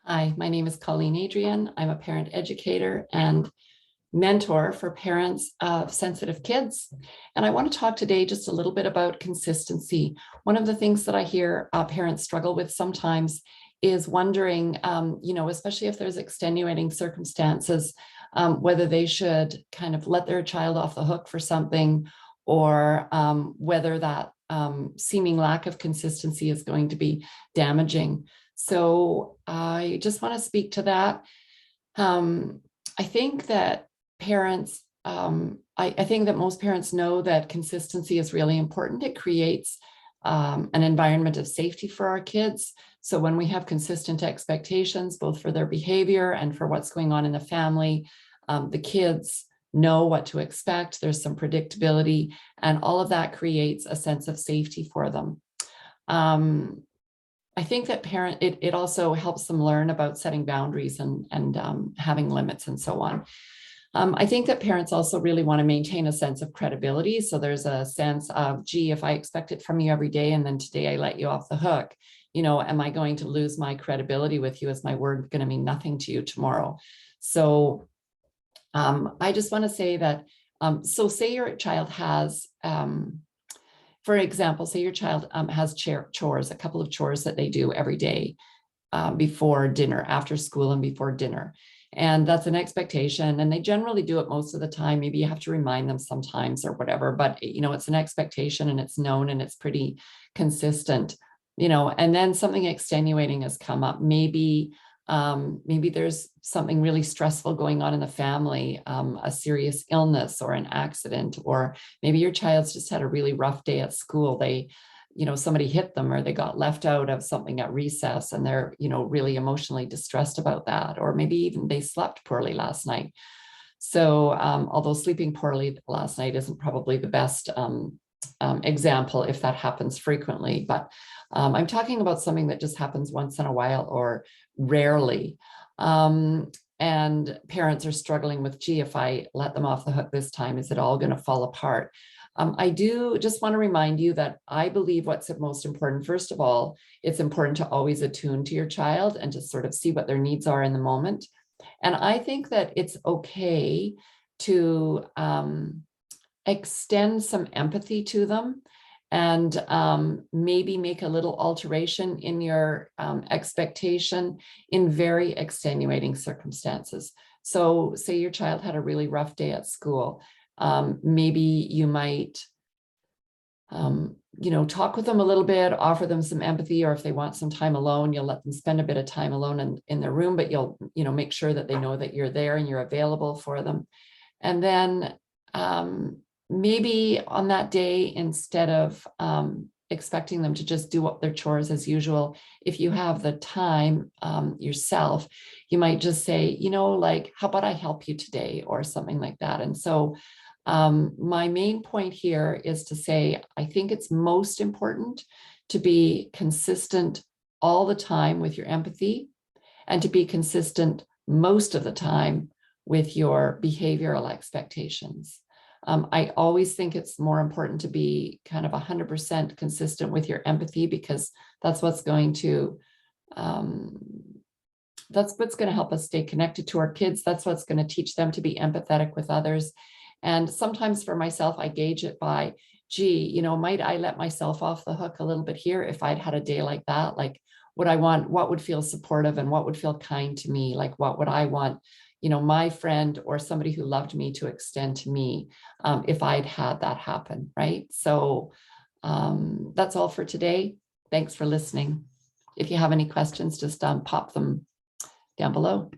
Hi, my name is Colleen Adrian. I'm a parent educator and mentor for parents of sensitive kids. And I want to talk today just a little bit about consistency. One of the things that I hear parents struggle with sometimes is wondering, especially if there's extenuating circumstances, whether they should kind of let their child off the hook for something, or whether that seeming lack of consistency is going to be damaging. So I just want to speak to that. I think that parents, I think that most parents know that consistency is really important. It creates an environment of safety for our kids. So when we have consistent expectations, both for their behavior and for what's going on in the family, the kids know what to expect. There's some predictability, and all of that creates a sense of safety for them. I think that it also helps them learn about setting boundaries and having limits and so on. I think that parents also really want to maintain a sense of credibility. So there's a sense of, gee, if I expect it from you every day and then today I let you off the hook, am I going to lose my credibility with you? Is my word going to mean nothing to you tomorrow? So I just want to say that, so say your child has, for example, say your child has chores, a couple of chores that they do every day before dinner, after school and before dinner. And that's an expectation. And they generally do it most of the time. Maybe you have to remind them sometimes or whatever, but it's an expectation and it's known and it's pretty consistent, and then something extenuating has come up. Maybe there's something really stressful going on in the family, a serious illness or an accident, or maybe your child's just had a really rough day at school. Somebody hit them or they got left out of something at recess and they're, really emotionally distressed about that. Or maybe even they slept poorly last night. So although sleeping poorly last night isn't probably the best example if that happens frequently, but I'm talking about something that just happens once in a while or rarely. And parents are struggling with, gee, if I let them off the hook this time, is it all going to fall apart? I do just want to remind you that I believe what's most important, first of all, it's important to always attune to your child and to sort of see what their needs are in the moment. And I think that it's okay to extend some empathy to them and maybe make a little alteration in your expectation in very extenuating circumstances. So say your child had a really rough day at school. Maybe you might, talk with them a little bit, offer them some empathy, or if they want some time alone, you'll let them spend a bit of time alone in their room, but you'll, make sure that they know that you're there and you're available for them. And then maybe on that day, instead of expecting them to just do up their chores as usual, if you have the time yourself, you might just say, like, how about I help you today, or something like that. And so my main point here is to say, I think it's most important to be consistent all the time with your empathy and to be consistent most of the time with your behavioral expectations. I always think it's more important to be kind of 100% consistent with your empathy, because that's what's going to help us stay connected to our kids. That's what's going to teach them to be empathetic with others. And sometimes for myself, I gauge it by, gee, might I let myself off the hook a little bit here if I'd had a day like that? Like, what would feel supportive and what would feel kind to me? Like, what would I want, my friend or somebody who loved me to extend to me if I'd had that happen, right? So that's all for today. Thanks for listening. If you have any questions, just pop them down below.